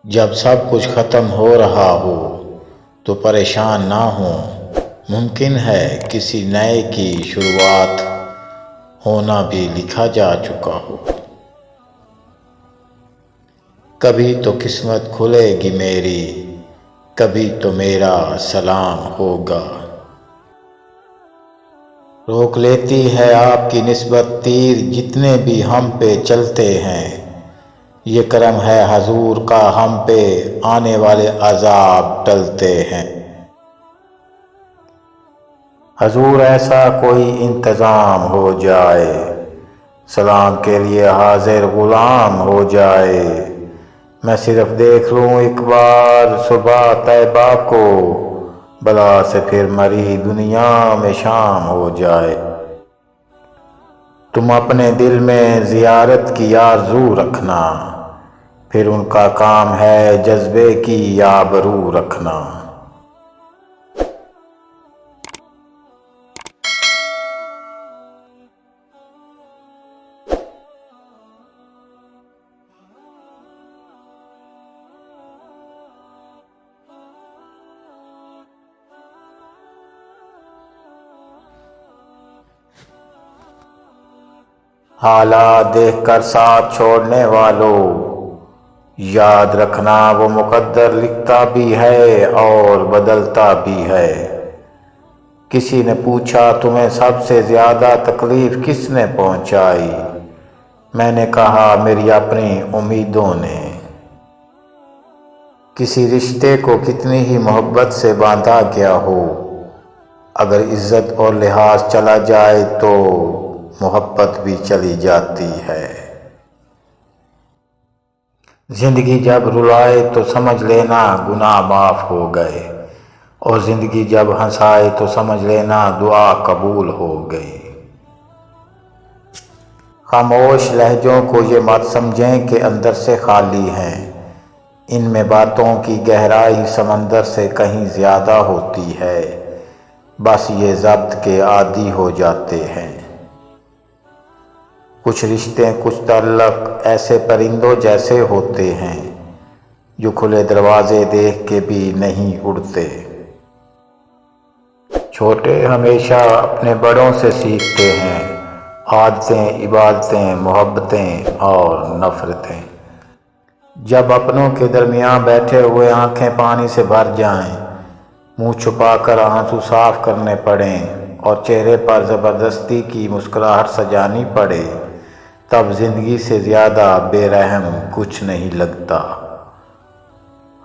جب سب کچھ ختم ہو رہا ہو تو پریشان نہ ہوں، ممکن ہے کسی نئے کی شروعات ہونا بھی لکھا جا چکا ہو۔ کبھی تو قسمت کھلے گی میری، کبھی تو میرا سلام ہوگا۔ روک لیتی ہے آپ کی نسبت تیر جتنے بھی ہم پہ چلتے ہیں، یہ کرم ہے حضور کا ہم پہ آنے والے عذاب ٹلتے ہیں۔ حضور ایسا کوئی انتظام ہو جائے، سلام کے لیے حاضر غلام ہو جائے۔ میں صرف دیکھ لوں ایک بار صبح طیبہ کو، بلا سے پھر مری دنیا میں شام ہو جائے۔ تم اپنے دل میں زیارت کی آرزو رکھنا، پھر ان کا کام ہے جذبے کی آبرو رکھنا۔ حالات دیکھ کر ساتھ چھوڑنے والوں، یاد رکھنا وہ مقدر لکھتا بھی ہے اور بدلتا بھی ہے۔ کسی نے پوچھا تمہیں سب سے زیادہ تکلیف کس نے پہنچائی؟ میں نے کہا میری اپنی امیدوں نے۔ کسی رشتے کو کتنی ہی محبت سے باندھا گیا ہو، اگر عزت اور لحاظ چلا جائے تو محبت بھی چلی جاتی ہے۔ زندگی جب رلائے تو سمجھ لینا گناہ معاف ہو گئے، اور زندگی جب ہنسائے تو سمجھ لینا دعا قبول ہو گئی۔ خاموش لہجوں کو یہ مت سمجھیں کہ اندر سے خالی ہیں، ان میں باتوں کی گہرائی سمندر سے کہیں زیادہ ہوتی ہے، بس یہ ضبط کے عادی ہو جاتے ہیں۔ کچھ رشتے کچھ تعلق ایسے پرندوں جیسے ہوتے ہیں جو کھلے دروازے دیکھ کے بھی نہیں اڑتے۔ چھوٹے ہمیشہ اپنے بڑوں سے سیکھتے ہیں، عادتیں، عبادتیں، محبتیں اور نفرتیں۔ جب اپنوں کے درمیان بیٹھے ہوئے آنکھیں پانی سے بھر جائیں، منہ چھپا کر آنسو صاف کرنے پڑیں اور چہرے پر زبردستی کی مسکراہٹ سجانی پڑے، تب زندگی سے زیادہ بے رحم کچھ نہیں لگتا۔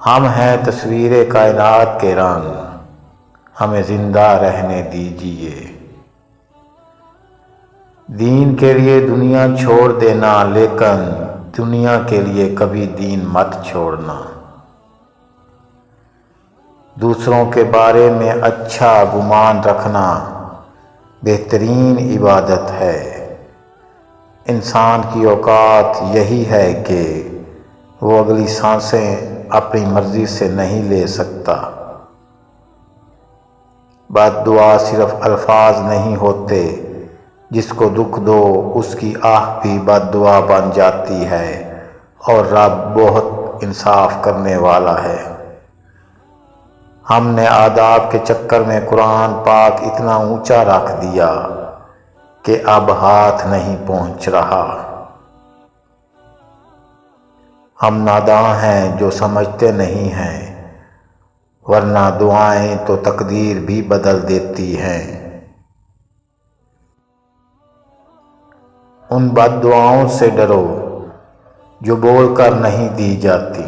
ہم ہیں تصویر کائنات کے رنگ، ہمیں زندہ رہنے دیجیے۔ دین کے لیے دنیا چھوڑ دینا، لیکن دنیا کے لیے کبھی دین مت چھوڑنا۔ دوسروں کے بارے میں اچھا گمان رکھنا بہترین عبادت ہے۔ انسان کی اوقات یہی ہے کہ وہ اگلی سانسیں اپنی مرضی سے نہیں لے سکتا۔ بد دعا صرف الفاظ نہیں ہوتے، جس کو دکھ دو اس کی آہ بھی بد دعا بن جاتی ہے، اور رب بہت انصاف کرنے والا ہے۔ ہم نے آداب کے چکر میں قرآن پاک اتنا اونچا رکھ دیا کہ اب ہاتھ نہیں پہنچ رہا۔ ہم ناداں ہیں جو سمجھتے نہیں ہیں، ورنہ دعائیں تو تقدیر بھی بدل دیتی ہیں۔ ان بد دعاؤں سے ڈرو جو بول کر نہیں دی جاتی۔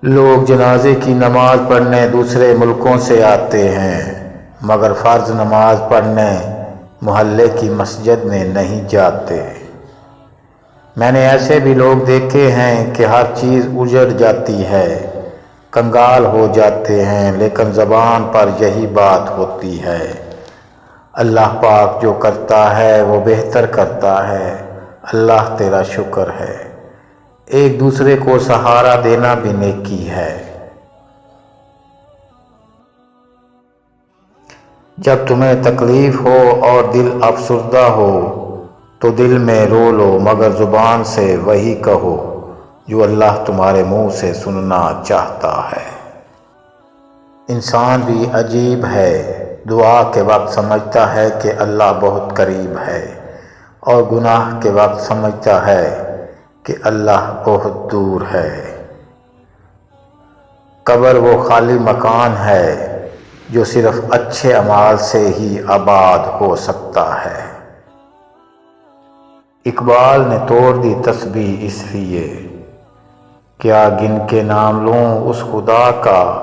لوگ جنازے کی نماز پڑھنے دوسرے ملکوں سے آتے ہیں، مگر فرض نماز پڑھنے محلے کی مسجد میں نہیں جاتے۔ میں نے ایسے بھی لوگ دیکھے ہیں کہ ہر چیز اجڑ جاتی ہے، کنگال ہو جاتے ہیں، لیکن زبان پر یہی بات ہوتی ہے، اللہ پاک جو کرتا ہے وہ بہتر کرتا ہے، اللہ تیرا شکر ہے۔ ایک دوسرے کو سہارا دینا بھی نیکی ہے۔ جب تمہیں تکلیف ہو اور دل افسردہ ہو تو دل میں رو لو، مگر زبان سے وہی کہو جو اللہ تمہارے منہ سے سننا چاہتا ہے۔ انسان بھی عجیب ہے، دعا کے وقت سمجھتا ہے کہ اللہ بہت قریب ہے اور گناہ کے وقت سمجھتا ہے کہ اللہ بہت دور ہے۔ قبر وہ خالی مکان ہے جو صرف اچھے اعمال سے ہی آباد ہو سکتا ہے۔ اقبال نے توڑ دی تسبیح اس لیے، کیا گن کے نام لوں اس خدا کا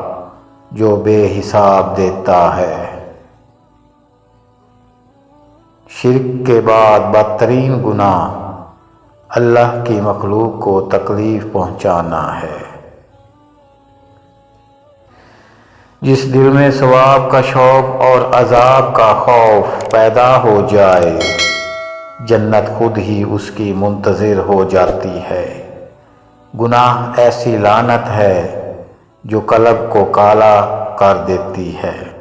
جو بے حساب دیتا ہے۔ شرک کے بعد بدترین گناہ اللہ کی مخلوق کو تکلیف پہنچانا ہے۔ جس دل میں ثواب کا شوق اور عذاب کا خوف پیدا ہو جائے، جنت خود ہی اس کی منتظر ہو جاتی ہے۔ گناہ ایسی لعنت ہے جو قلب کو کالا کر دیتی ہے۔